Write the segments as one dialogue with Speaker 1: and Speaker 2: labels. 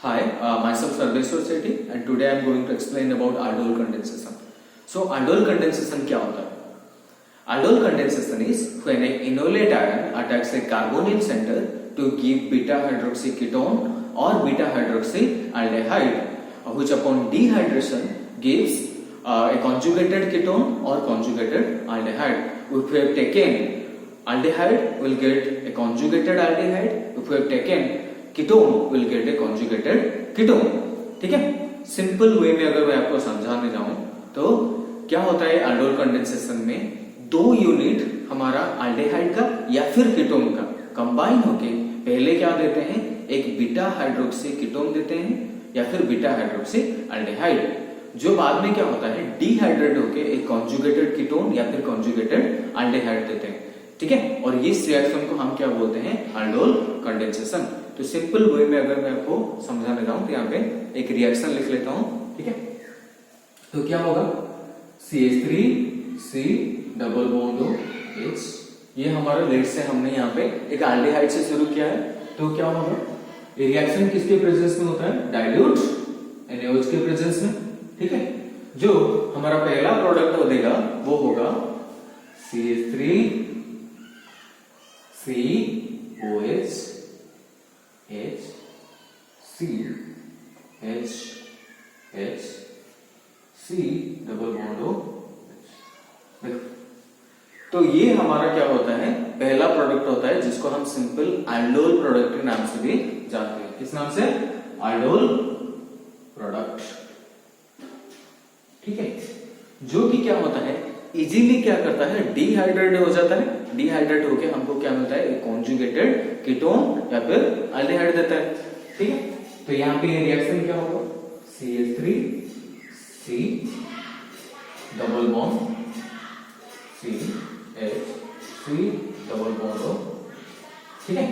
Speaker 1: Hi, myself Sarveshwar Sethi and today I am going to explain about aldol condensation. So aldol condensation क्या होता है? Aldol condensation is when an enolate ion attacks a carbonyl center to give beta hydroxy ketone or beta hydroxy aldehyde, which upon dehydration gives a conjugated ketone or conjugated aldehyde. If we have taken aldehyde, we will get a conjugated aldehyde. If we have taken ketone will get A conjugated ketone. ठीक है, simple way में अगर मैं आपको समझाने जाऊं तो क्या होता है aldol कंडेंसेशन में दो यूनिट हमारा एल्डिहाइड का या फिर कीटोन का कंबाइन होके पहले क्या देते हैं, एक बीटा हाइड्रोक्सी कीटोन देते हैं या फिर बीटा हाइड्रोक्सी एल्डिहाइड, जो बाद में क्या होता है डिहाइड्रेट होके एक कॉन्जुगेटेड कीटोन या फिर कॉन्जुगेटेड एल्डिहाइड देते हैं. ठीक है, और इस रिएक्शन को हम क्या बोलते हैं, aldol कंडेंसेशन. तो सिंपल वे में अगर मैं आपको समझाने जाऊं तो यहाँ पे एक रिएक्शन लिख लेता हूं. ठीक है, तो क्या होगा, CH3C डबल बॉन्ड H. ये हमारा लेट से हमने यहाँ पे एक एल्डिहाइड से शुरू किया है, तो क्या होगा, ये रिएक्शन किसके प्रेजेंस में होता है, डाइल्यूट NaOH के प्रेजेंस में. ठीक है, जो हमारा पहला प्रोडक्ट हो देगा वो होगा CH3COH H C H H C double bond O. देखो, तो ये हमारा क्या होता है, पहला प्रोडक्ट होता है जिसको हम सिंपल aldol प्रोडक्ट के नाम से भी जानते हैं. किस नाम से, aldol प्रोडक्ट. ठीक है, जो कि क्या होता है, इजीली क्या करता है, डिहाइड्रेट हो जाता है. डिहाइड्रेट होके हमको क्या मिलता है, एक कॉन्जुगेटेड कीटोन या फिर एल्डिहाइड देता है. ठीक है, तो यहाँ पे रिएक्शन क्या होगा, CH3C double bond CH3 double bond O. ठीक है,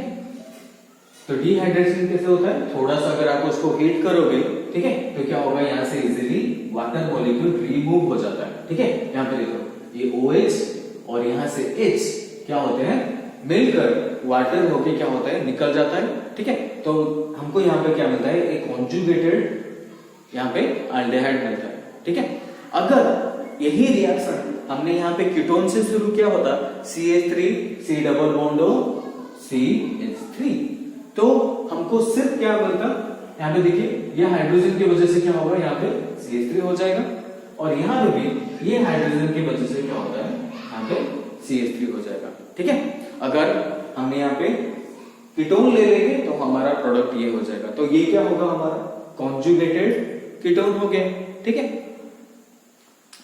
Speaker 1: तो डिहाइड्रेशन कैसे होता है, थोड़ा सा अगर आप उसको हीट करोगे, ठीक है, तो क्या होगा, यहाँ से इजीली वाटर मॉलिक्यूल रिमूव हो जाता है. ठीक है, यहाँ पे देखो ये OH और यहाँ से H क्या होते हैं, मिलकर वाटर होके क्या होता है, निकल जाता है. ठीक है, तो हमको यहाँ पे क्या मिलता है, एक कॉन्जुगेटेड यहाँ पे एल्डिहाइड मिलता है. ठीक है, अगर यही रिएक्शन हमने यहाँ पे कीटोन से शुरू किया होता, CH3C double bond O CH3, तो हमको सिर्फ क्या मिलता, यहाँ पे देखिए ये हाइड्रोजन की वजह से क्या होगा, यहाँ पे CH3 हो जाएगा, और यहाँ पे भी ये हाइड्रोजन की वजह से क्या होता है, यहाँ पे CH3 हो जाएगा. ठीक है, अगर हमने यहाँ पे कीटोन ले लेंगे तो हमारा प्रोडक्ट ये हो जाएगा. तो ये क्या होगा, हमारा कॉन्जुगेटेड कीटोन हो गया. ठीक है,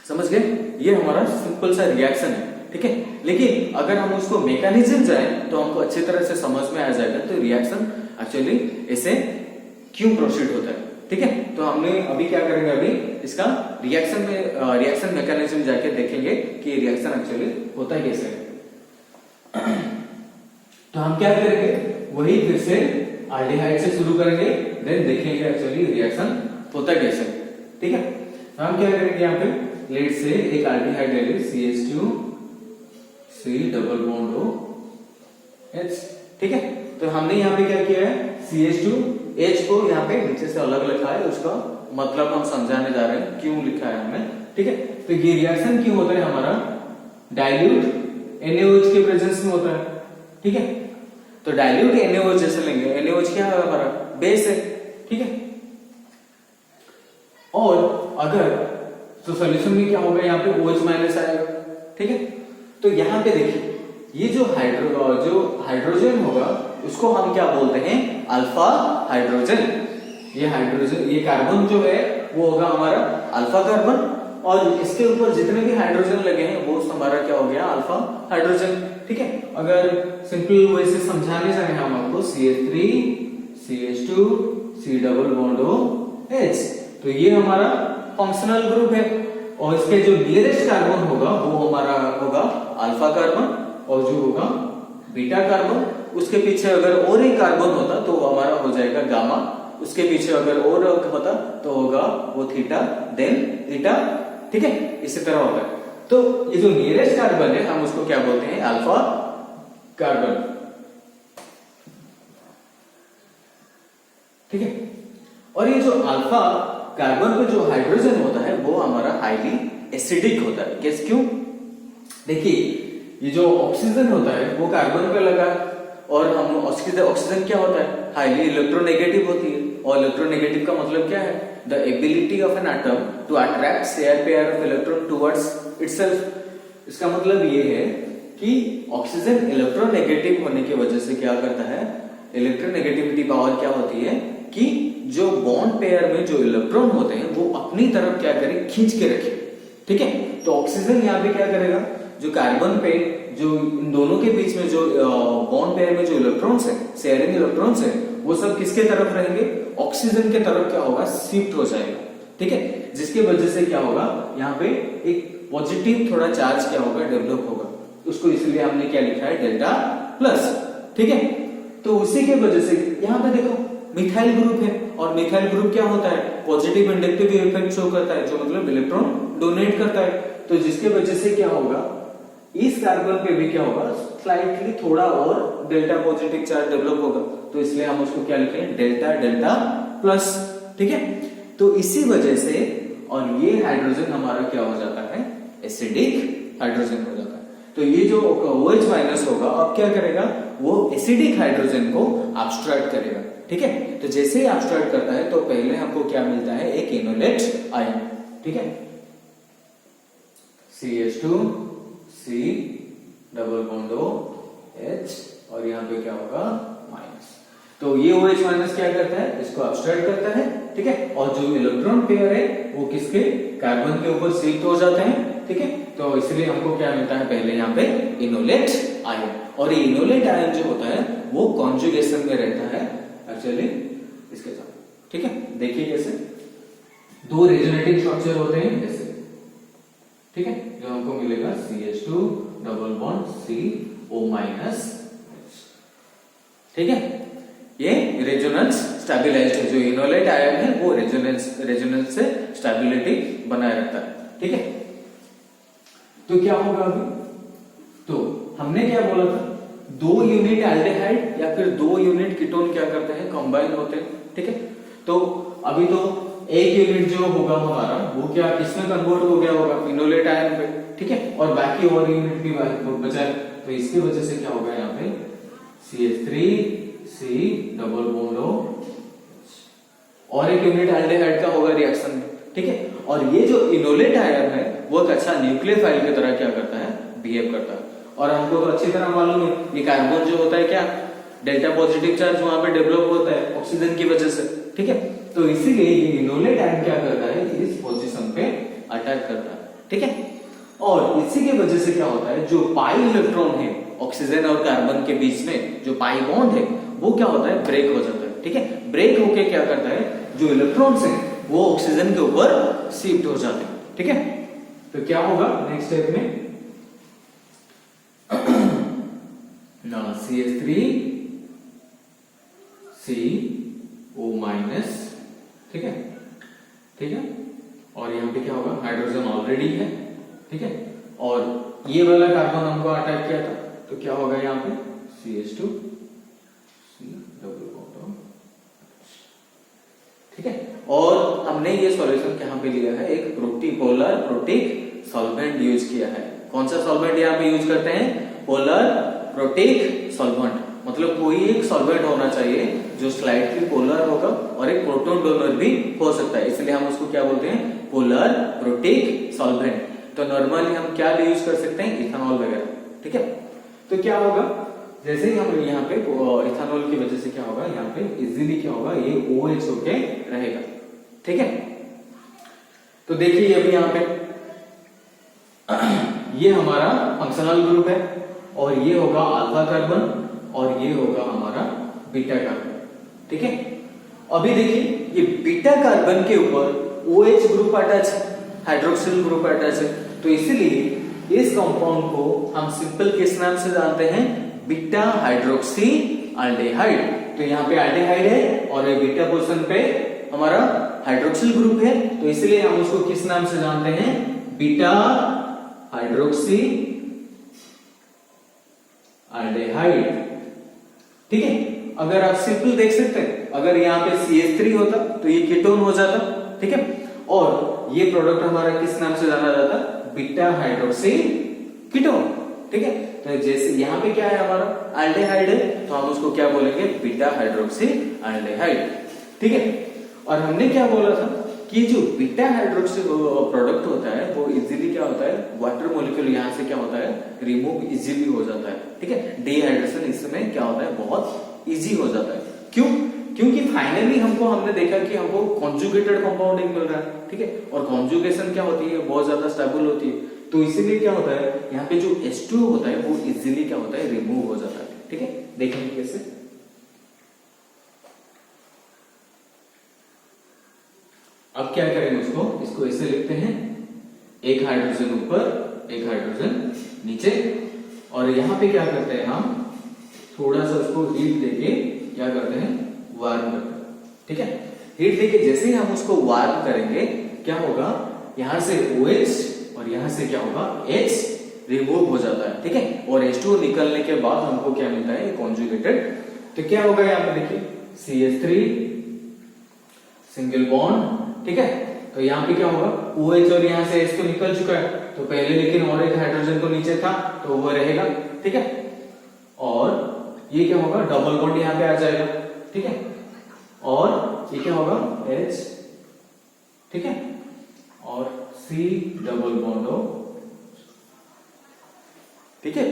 Speaker 1: समझ गए, ये हमारा सिंपल सा रिएक्शन है. ठीक है, लेकिन अगर हम उसको मैकेनिज्म जाए तो हमको अच्छी तरह से समझ में आ जाएगा, तो रिएक्शन एक्चुअली ऐसे क्यों प्रोसीड होता है. ठीक है, तो हमने अभी क्या करेंगे, अभी इसका रिएक्शन मैकेनिज्म जाके देखेंगे कि रिएक्शन एक्चुअली होता है कैसे. तो हम क्या करेंगे, वही फिर से एल्डिहाइड से शुरू करेंगे, देन देखेंगे एक्चुअली रिएक्शन होता है कैसे. ठीक है, तो हम क्या करेंगे, यहाँ पे लेट से एक एल्डिहाइड ले ली, CH2C double bond O H. ठीक है, तो हमने यहाँ पे क्या किया है, CH2H को यहाँ पे नीचे से अलग लिखा है, उसका मतलब हम समझाने जा रहे हैं क्यों लिखा है हमने. ठीक है, तो ये रिएक्शन क्यों होता है, हमारा डाइल्यूट NaOH के प्रेजेंस में होता है. ठीक है, तो डाइल्यूट NaOH जैसे लेंगे, NaOH क्या है, हमारा बेस है. ठीक है, और अगर तो सॉल्यूशन में क्या होगा, यहाँ पे OH माइनस आएगा. ठीक है, तो यहाँ पे देखिए ये जो हाइड्रोजन होगा उसको हम क्या बोलते हैं, अल्फा हाइड्रोजन. ये हाइड्रोजन, ये कार्बन जो है वो होगा हमारा अल्फा कार्बन, और इसके ऊपर जितने भी हाइड्रोजन लगे हैं वो हमारा क्या हो गया, अल्फा हाइड्रोजन. ठीक है, अगर सिंपल वे से समझाने जाए हम आपको, CH3 CH2C double bond O H, तो ये हमारा फंक्शनल ग्रुप है, और इसके जो नियरेस्ट कार्बन होगा वो हमारा होगा अल्फा कार्बन, और जो होगा बीटा कार्बन, उसके पीछे अगर और एक कार्बन होता तो हमारा हो जाएगा गामा, उसके पीछे अगर और होता तो होगा वो थीटा, देन थीटा. ठीक है, इसी तरह होगा. तो ये जो नियरेस्ट कार्बन है हम उसको क्या बोलते हैं, अल्फा कार्बन. ठीक है, और ये जो अल्फा कार्बन पे जो हाइड्रोजन होता है वो हमारा हाईली एसिडिक होता है। कैसे, क्यों? देखिए ये जो ऑक्सीजन होता है वो कार्बन पे लगा और हम ऑक्सीजन क्या होता है, हाईली इलेक्ट्रोनेगेटिव होती है। और इलेक्ट्रोनेगेटिव का मतलब क्या है, the ability of an atom to attract share pair of electron towards itself. इसका मतलब ये है कि ऑक्सीजन इलेक्ट्रोनेगेटिव होने की वजह से क्या करता है, इलेक्ट्रोनेगेटिविटी पावर क्या होती है कि जो बॉन्ड पेयर में जो इलेक्ट्रॉन होते हैं वो अपनी तरफ क्या करे, खींच के रखे। ठीक है, तो ऑक्सीजन यहाँ पे क्या करेगा, जो कार्बन पे जो इन दोनों के बीच में जो बॉन्ड पेयर में जो इलेक्ट्रॉन्स है, शेयरिंग इलेक्ट्रॉन्स है, वो सब किसके तरफ रहेंगे, ऑक्सीजन के तरफ क्या होगा, शिफ्ट हो जाएगा। ठीक है, जिसकी वजह से क्या होगा, यहाँ पे एक पॉजिटिव थोड़ा चार्ज क्या होगा, डेवलप होगा। उसको इसलिए हमने क्या लिखा है, डेल्टा प्लस। ठीक है, तो उसी के वजह से यहाँ पे देखो मिथाइल ग्रुप है, और मिथाइल ग्रुप क्या होता है, पॉजिटिव इंडक्टिव इफेक्ट शो करता है, जो मतलब इलेक्ट्रॉन डोनेट करता है। तो जिसके वजह से क्या होगा, इस कार्बन पे भी क्या होगा, स्लाइटली थोड़ा और डेल्टा पॉजिटिव चार्ज डेवलप होगा। तो इसलिए हम उसको क्या लिखे, डेल्टा डेल्टा प्लस। ठीक है, तो इसी वजह से और ये हाइड्रोजन हमारा क्या हो जाता है, एसिडिक हाइड्रोजन हो जाता है। तो ये जो OH माइनस होगा अब क्या करेगा, वो एसिडिक हाइड्रोजन को एब्स्ट्रैक्ट करेगा। ठीक है, तो जैसे ही एब्स्ट्रैक्ट करता है तो पहले हमको क्या मिलता है, एक इनोलेट आयन। ठीक है, CH2 C double bond OH और यहाँ पे क्या होगा, माइनस। तो ये OH माइनस क्या करता है, इसको एब्स्ट्रैक्ट करता है। ठीक है, और जो इलेक्ट्रॉन पेयर है वो किसके, कार्बन के ऊपर शिफ्ट हो जाते हैं। ठीक है, तो इसलिए हमको क्या मिलता है, पहले यहाँ पे इनोलेट आयन। और ये इनोलेट आयन जो होता है वो कॉन्जुगेशन में रहता है एक्चुअली इसके साथ। ठीक है, देखिए कैसे दो रेजोनेटिंग स्ट्रक्चर होते हैं जैसे। ठीक है, जो हमको मिलेगा CH2 double bond CO minus. ठीक है, ये रेजोनेंस स्टेबलाइज्ड है। जो इनोलेट आयन है वो रेजोनेंस से स्टेबिलिटी बनाए रखता है। ठीक है, तो क्या होगा अभी, तो हमने क्या बोला था, 2 यूनिट एल्डिहाइड या फिर 2 यूनिट कीटोन क्या करते हैं, कंबाइन होते हैं। ठीक है, तो अभी तो एक यूनिट जो होगा हमारा वो क्या किसमें कन्वर्ट हो गया होगा, इनोलेट आयन पे। ठीक है, और बाकी और यूनिट भी बचा है, तो इसकी वजह से क्या होगा, यहाँ पे CH3C डबल बॉन्ड OH और एक यूनिट एल्डिहाइड का होगा रिएक्शन में। ठीक है, और ये जो इनोलेट आयन है वो एक अच्छा न्यूक्लियोफाइल की तरह क्या करता है, बिहेव करता है। और हमको तो अच्छी तरह मालूम है ये कार्बन जो होता है क्या, डेल्टा पॉजिटिव चार्ज वहां पे डेवलप होता है ऑक्सीजन की वजह से। ठीक है, तो इसीलिए ये इनोलेट आयन क्या करता है, इस पोजीशन पे अटैक करता है। ठीक है, और इसी की वजह से क्या होता है, जो पाई इलेक्ट्रॉन है ऑक्सीजन और कार्बन के बीच में जो पाई बॉन्ड है वो क्या होता है, ब्रेक हो जाता है। ठीक है, ब्रेक होके क्या करता है, जो इलेक्ट्रॉन्स हैं वो ऑक्सीजन के ऊपर शिफ्ट हो जाते हैं। ठीक है, तो क्या होगा नेक्स्ट स्टेप में, ना CH3CO माइनस। ठीक है, ठीक है, और यहाँ पे क्या होगा, हाइड्रोजन ऑलरेडी है। ठीक है, और ये वाला कार्बन हमको अटैक किया था, तो क्या होगा यहाँ पे CH2 C डबल बॉन्ड। ठीक है, और हमने ये सॉल्यूशन कहाँ पे लिया है, एक पोलर प्रोटिक सॉल्वेंट यूज किया है। कौन सा सॉल्वेंट यहाँ पे यूज करते हैं, पोलर प्रोटिक सॉल्वेंट। मतलब कोई एक सॉल्वेंट होना चाहिए जो स्लाइटली पोलर होगा और एक प्रोटॉन डोनर भी हो सकता है, इसलिए हम उसको क्या बोलते हैं, पोलर प्रोटिक सॉल्वेंट। तो नॉर्मली हम क्या यूज कर सकते हैं, इथेनॉल वगैरह। ठीक है, तो क्या होगा, जैसे ही हम यहाँ पे इथेनॉल की वजह से क्या होगा, यहाँ पे इजीली क्या होगा, ये OH होके रहेगा। ठीक है, तो देखिए अभी यहाँ पे ये हमारा फंक्शनल ग्रुप है, और ये होगा अल्फा कार्बन और ये होगा हमारा बीटा कार्बन। ठीक है, अभी देखिए ये बीटा कार्बन के ऊपर OH ग्रुप अटैच है, हाइड्रोक्सिल ग्रुप अटैच है, तो इसीलिए इस कंपाउंड को हम सिंपल किस नाम से जानते हैं, बीटा हाइड्रोक्सी एल्डिहाइड। तो यहाँ पे एल्डिहाइड है और ये बीटा पोजीशन पे हमारा हाइड्रोक्सिल ग्रुप है, तो इसलिए हम उसको किस नाम से जानते हैं, बीटा हाइड्रोक्सी एल्डिहाइड। ठीक है, अगर आप सिंपल देख सकते हैं, अगर यहाँ पे CH3 होता तो ये कीटोन हो जाता, ठीक है। और ये प्रोडक्ट हमारा किस नाम से जाना जाता, बीटा हाइड्रोक्सी कीटोन, ठीक है। तो जैसे यहाँ पे क्या है हमारा एल्डिहाइड है, तो हम उसको क्या बोलेंगे, बीटा हाइड्रोक्सी एल्डिहाइड, ठीक है। और हमने क्या बोला था कि जो बीटा हाइड्रोक्सी प्रोडक्ट होता है वो इजीली क्या होता है, वाटर मॉलिक्यूल यहाँ से क्या होता है, रिमूव इजीली हो जाता है, ठीक है। डिहाइड्रेशन इसमें क्या होता है, बहुत इजी हो जाता है। क्यों? क्योंकि फाइनली हमने देखा कि हमको कॉन्जुगेटेड कंपाउंडिंग मिल रहा है, ठीक है। और कॉन्जुगेशन क्या होती है, बहुत ज्यादा स्टेबल होती है, तो इसीलिए क्या होता है, यहाँ पे जो H2 होता है वो इजीली क्या होता है, रिमूव हो जाता है, ठीक है। देखेंगे कैसे। अब क्या करेंगे, इसको ऐसे लिखते हैं, एक हाइड्रोजन ऊपर एक हाइड्रोजन नीचे, और यहाँ पे क्या करते हैं, हम थोड़ा सा उसको हीट देके क्या करते हैं, वार्म करते हैं, ठीक है। हीट देके जैसे ही हम उसको वार्म करेंगे क्या होगा, यहां से OH और यहां से क्या होगा, H रिमूव हो जाता है, ठीक है। और H2 निकलने के बाद हमको क्या मिलता है, कॉन्जुगेटेड। तो क्या होगा यहाँ पे देखिए, CH3 सिंगल बॉन्ड, ठीक है। तो यहाँ पे क्या होगा, OH और यहाँ से H तो निकल चुका है, तो पहले लेकिन और एक हाइड्रोजन तो नीचे था तो वो रहेगा, ठीक है। और ये क्या होगा, डबल बॉन्ड यहाँ पे आ जाएगा, ठीक है। और ये क्या होगा, H, ठीक है, और C डबल बॉन्ड हो, ठीक है।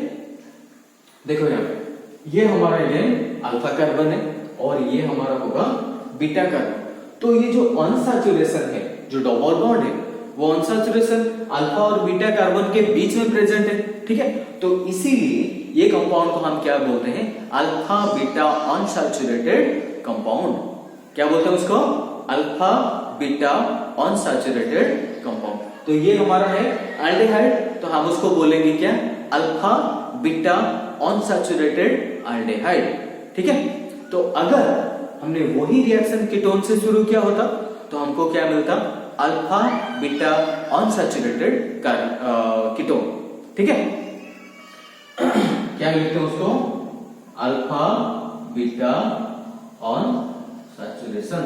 Speaker 1: देखो यहाँ पे ये हमारा ये अल्फा कार्बन है और ये हमारा होगा बीटा कार्बन। तो ये जो अनसैचुरेशन है, जो डबल बॉन्ड है, वो अनसैचुरेशन अल्फा और बीटा कार्बन के बीच में प्रेजेंट है, ठीक है। तो इसीलिए ये कंपाउंड को हम क्या बोलते हैं, अल्फा बीटा अनसैचुरेटेड कंपाउंड। क्या बोलते हैं उसको, अल्फा बीटा अनसैचुरेटेड कंपाउंड। तो ये हमारा है एल्डिहाइड, तो हम उसको बोलेंगे क्या, अल्फा बीटा अनसैचुरेटेड एल्डिहाइड, ठीक है। तो अगर हमने वही रिएक्शन कीटोन से शुरू किया होता तो हमको क्या मिलता, अल्फा बीटा अनसैचुरेटेड कीटोन, ठीक है। क्या लिखते हैं उसको, अल्फा बीटा अनसैचुरेशन,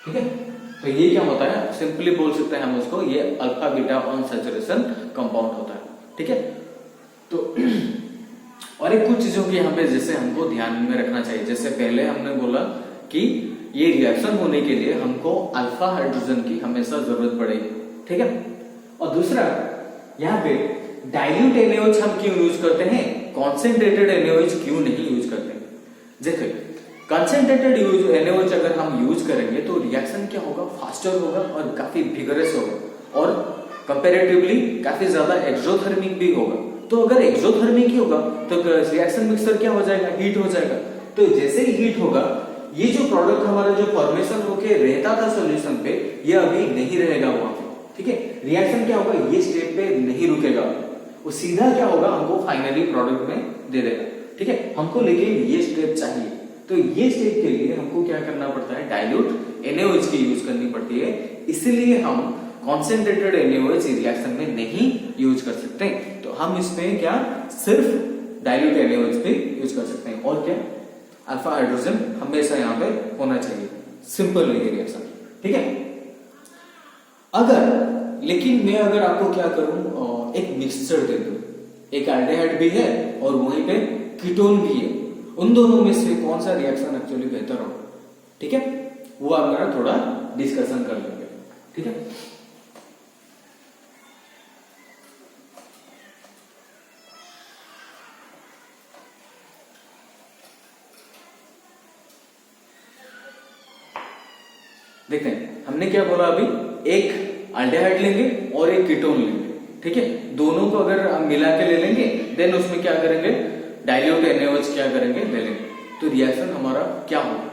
Speaker 1: ठीक है। तो ये क्या होता है, सिंपली बोल सकते हैं हम उसको, ये अल्फा बीटा अनसैचुरेशन कंपाउंड होता है, ठीक है। तो और एक कुछ चीजों की यहाँ पे जैसे हमको ध्यान में रखना चाहिए, जैसे पहले हमने बोला कि ये रिएक्शन होने के लिए हमको अल्फा हाइड्रोजन की हमेशा जरूरत पड़ेगी, ठीक है। और दूसरा यहाँ पे डाइल्यूट NaOH हम क्यों यूज करते हैं, कॉन्सेंट्रेटेड NaOH क्यों नहीं यूज करते। देखिए कंसेंट्रेटेड NaOH अगर हम यूज करेंगे तो रिएक्शन क्या होगा, फास्टर होगा और काफी विगरस होगा और कंपैरेटिवली काफी ज्यादा एक्सोथर्मिक भी होगा। तो अगर एक्सोथर्मिक ही होगा तो रिएक्शन मिक्सर क्या हो जाएगा, हीट हो जाएगा। तो जैसे ही हीट होगा ये जो प्रोडक्ट हमारा जो फॉर्मेशन होके रहता था सॉल्यूशन पे, ये अभी नहीं रहेगा वहां पे, ठीक है। रिएक्शन क्या होगा, ये स्टेप पे नहीं रुकेगा, वो सीधा क्या होगा, हमको फाइनली प्रोडक्ट में दे देगा, ठीक है। हमको लेकिन ये स्टेप चाहिए, तो ये स्टेप के लिए हमको क्या करना पड़ता है, डाइल्यूट NaOH की यूज करनी पड़ती है। इसीलिए हम कॉन्सेंट्रेटेड NaOH रिएक्शन में नहीं यूज कर सकते, तो हम इसमें क्या सिर्फ डाइल्यूट NaOH पे यूज कर सकते हैं। और क्या, अल्फा हाइड्रोजन हमेशा यहाँ पे होना चाहिए, सिंपल है रिएक्शन, ठीक है। लेकिन मैं अगर आपको क्या करूं, एक मिक्सचर दे दूं, एक एल्डिहाइड भी है और वहीं पे कीटोन भी है, उन दोनों में से कौन सा रिएक्शन एक्चुअली बेहतर हो, ठीक है, वो आप मेरा थोड़ा डिस्कशन कर लेंगे, ठीक है। देखते हैं हमने क्या बोला अभी, एक एल्डिहाइड लेंगे और एक कीटोन लेंगे, ठीक है। दोनों को अगर हम मिला के ले लेंगे, देन उसमें क्या करेंगे, डाइल्यूट NaOH क्या करेंगे, ले लेंगे, तो रिएक्शन हमारा क्या होगा,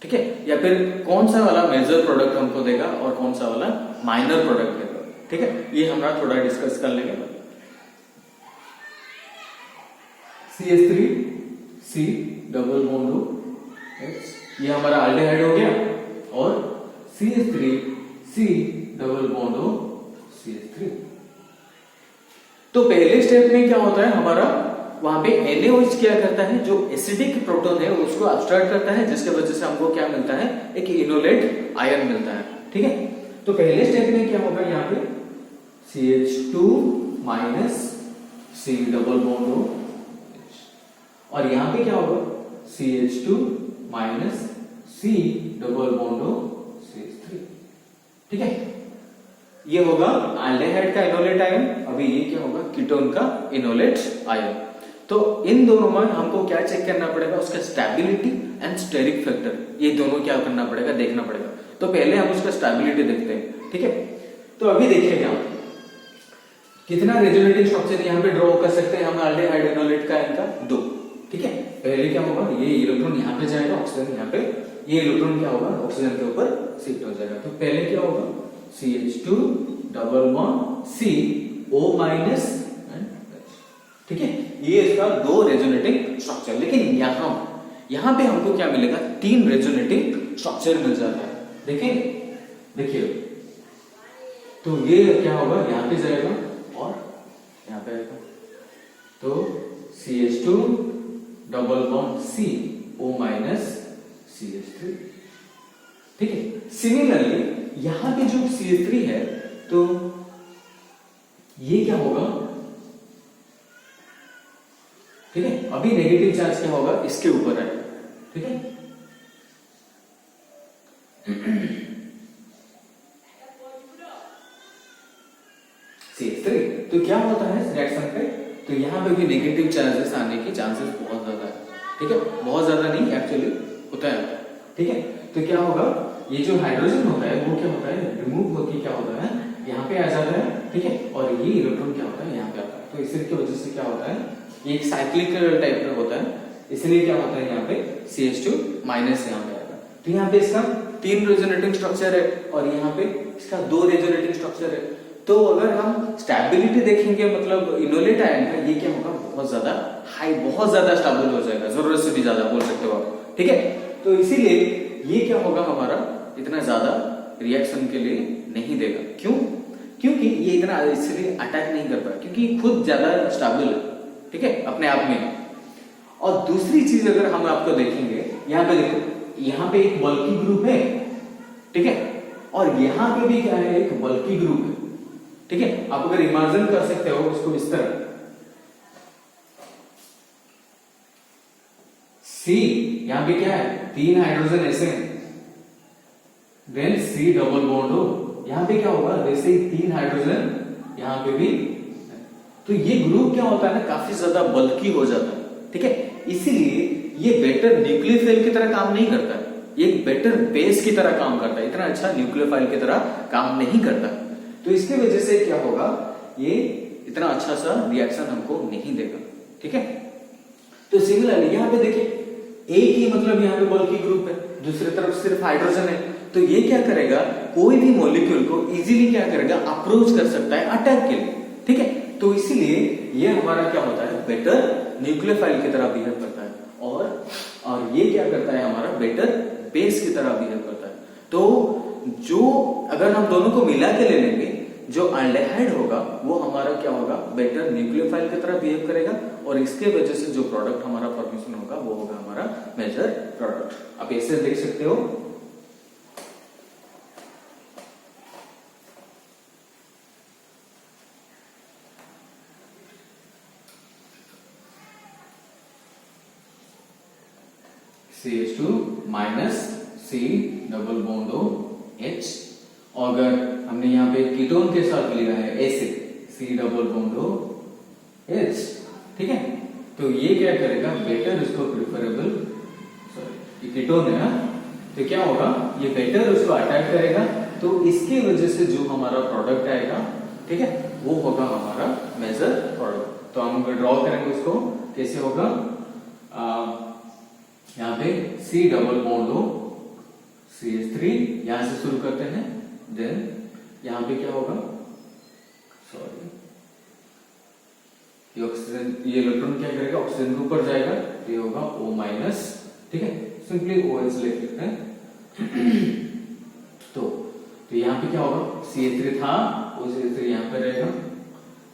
Speaker 1: ठीक है। या फिर कौन सा वाला मेजर प्रोडक्ट हमको देगा और कौन सा वाला माइनर प्रोडक्ट देगा, ठीक है। ये हमारा थोड़ा डिस्कस कर लेंगे। CH3 C double bond H, ये हमारा एल्डिहाइड हो गया, और CH3 C double bond CH3। तो पहले स्टेप में क्या होता है हमारा, वहां पे NaOH क्या करता है, जो एसिडिक प्रोटॉन है उसको अब्स्ट्रैक्ट करता है, जिसके वजह से हमको क्या मिलता है, एक इनोलेट आयन मिलता है। ठीक है, तो पहले स्टेप में क्या होगा, यहाँ पे CH2 minus C double bond हो, और यहाँ पे क्या होगा CH2 minus C double bond हो CH3। ठीक है, ये होगा एल्डिहाइड का इनोलेट आयन। अभी ये क्या होगा, कीटोन का इनोलेट आयन। तो इन दोनों में हमको क्या चेक करना पड़ेगा, उसका स्टेबिलिटी एंड स्टेरिक फैक्टर, ये दोनों क्या करना पड़ेगा, देखना पड़ेगा। तो पहले हम उसका स्टेबिलिटी देखते हैं। ठीक है, तो अभी देखिएगा कितना रेजोनेटिंग स्ट्रक्चर यहाँ पे ड्रॉ कर सकते हैं हम एल्डिहाइड इनोलेट का आयन का, 2। ठीक है, पहले क्या होगा, ये इलेक्ट्रॉन यहाँ पे जाएगा, ऑक्सीजन यहाँ पे, ये इलेक्ट्रॉन क्या होगा, ऑक्सीजन के ऊपर शिफ्ट हो जाएगा। तो पहले क्या होगा, CH2 double bond C O minus. ठीक है, ये इसका 2 रेजोनेटिंग स्ट्रक्चर। लेकिन यहां पे हमको क्या मिलेगा, 3 रेजोनेटिंग स्ट्रक्चर मिल जाता है। देखिए, तो ये क्या होगा, यहां पे जाएगा और यहां पे आएगा, तो CH2 double bond C O minus CH3। ठीक है, सिमिलरली यहां पे जो CH3 है, तो ये क्या होगा, ठीक है, अभी नेगेटिव चार्ज क्या होगा, इसके ऊपर है। ठीक है, CH3, तो क्या होता है रिएक्शन पे, तो यहां पे भी नेगेटिव चार्जेस आने के चांसेस बहुत ज्यादा है। ठीक है, बहुत ज्यादा नहीं, एक्चुअली होता है। ठीक है, तो क्या होगा, ये जो हाइड्रोजन होता है वो क्या होता है, रिमूव होकर क्या होता है, यहाँ पे आ जाता है। ठीक है, और ये इलेक्ट्रॉन क्या होता है, यहाँ पे आता है। तो इसकी वजह से क्या होता है, ये एक साइक्लिक टाइप का होता है, इसलिए क्या होता है, यहाँ पे CH2 माइनस यहाँ पे आएगा। तो यहाँ पे इसका 3 रेजोनेटिंग स्ट्रक्चर है और यहाँ पे इसका 2 रेजोनेटिंग स्ट्रक्चर है। तो अगर हम स्टेबिलिटी देखेंगे, मतलब इनोलेट आयन का, ये क्या होगा, बहुत ज्यादा हाई, बहुत ज्यादा स्टेबल हो जाएगा, जरूरत से भी ज्यादा बोल सकते हो आप। ठीक है, तो इसीलिए ये क्या होगा, हमारा इतना ज्यादा रिएक्शन के लिए नहीं देगा। क्यों? क्योंकि ये इतना इसलिए अटैक नहीं कर पाया, क्योंकि खुद ज्यादा स्टेबल है। ठीक है, अपने आप में। और दूसरी चीज अगर हम आपको देखेंगे, यहाँ पे देखो, यहाँ पे एक बल्की ग्रुप है। ठीक है, और यहाँ पे भी क्या है, एक बल्की ग्रुप है। ठीक है, आप अगर इमेजिन कर सकते हो उसको इस तरह, C यहाँ पे क्या है, 3 हाइड्रोजन ऐसे हैं, देन C डबल बॉन्ड हो, यहाँ पे क्या होगा, वैसे ही 3 हाइड्रोजन यहाँ पे भी। तो ये ग्रुप क्या होता है ना, काफी ज्यादा बल्की हो जाता है। ठीक है, इसीलिए ये बेटर न्यूक्लियोफाइल की तरह काम नहीं करता है, ये एक बेटर बेस की तरह काम करता है, इतना अच्छा न्यूक्लियोफाइल की तरह काम नहीं करता। तो इसकी वजह से क्या होगा, ये इतना अच्छा सा रिएक्शन हमको नहीं देगा। ठीक है, तो सिमिलरली यहाँ पे देखिए, एक ही मतलब यहाँ पे बल्की ग्रुप है, दूसरी तरफ सिर्फ हाइड्रोजन है। तो ये क्या करेगा, कोई भी मॉलिक्यूल को इजीली क्या करेगा, अप्रोच कर सकता है अटैक के लिए। ठीक है, तो इसीलिए ये हमारा क्या होता है, बेटर न्यूक्लियोफाइल की तरह बिहेव करता है, और ये क्या करता है, हमारा बेटर बेस की तरह बिहेव करता है। तो जो अगर हम दोनों को मिला के ले लेंगे, जो एल्डिहाइड होगा वो हमारा क्या होगा, बेटर न्यूक्लियोफाइल की तरह बिहेव करेगा, और इसके वजह से जो प्रोडक्ट हमारा फॉर्मेशन होगा वो होगा हमारा मेजर प्रोडक्ट। आप ऐसे देख सकते हो, CH2 minus C double bond हो H, और अगर हमने यहाँ पे कीटोन के साथ लिया है एसिड, C डबल बॉन्ड हो H। ठीक है, तो ये क्या करेगा, बेटर उसको प्रिफरेबल, सॉरी ये कीटोन है ना, तो क्या होगा, ये बेटर उसको अटैक करेगा। तो इसकी वजह से जो हमारा प्रोडक्ट आएगा, ठीक है, वो होगा हमारा मेजर प्रोडक्ट। तो हम ड्रॉ करेंगे उसको, कैसे होगा, यहाँ पे C डबल बॉन्ड हो CH3, यहां से शुरू करते हैं, देन यहां पे क्या होगा, सॉरी ये ऑक्सीजन, ये इलेक्ट्रॉन क्या करेगा, ऑक्सीजन के ऊपर जाएगा, ये होगा O माइनस। ठीक है, सिंपली OH लिख लेते हैं। तो यहाँ पे क्या होगा, CH3 था, वो CH3 यहाँ पे रहेगा।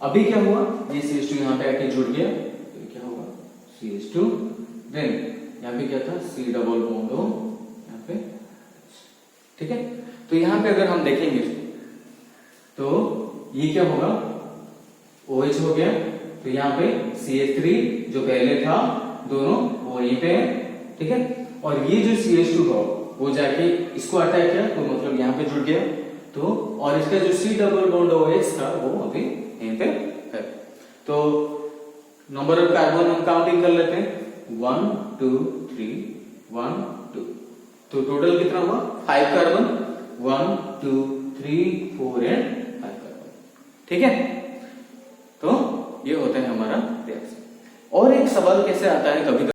Speaker 1: अभी क्या हुआ, ये CH2 यहाँ पे आके जुड़ गया, तो क्या होगा, CH2, देन यहाँ पे क्या था C डबल बॉन्ड O यहाँ पे, ठीक है। तो यहाँ पे अगर हम देखेंगे तो ये क्या होगा, OH हो गया, तो यहाँ पे CH3 जो पहले था दोनों वो यहीं पे है, ठीक है। और ये जो CH2 था वो जाके इसको अटैक किया, तो मतलब यहाँ पे जुड़ गया, तो और इसका जो C डबल बॉन्ड OH था वो अभी यहीं पे है। तो नंबर ऑफ कार्बन हम काउंटिंग कर लेते हैं, 1 2 3 1 2, तो टोटल कितना हुआ 5 कार्बन, 1 2 3 4 एंड 5 कार्बन, ठीक है। तो ये होता है हमारा रिएक्शन। और एक सवाल कैसे आता है कभी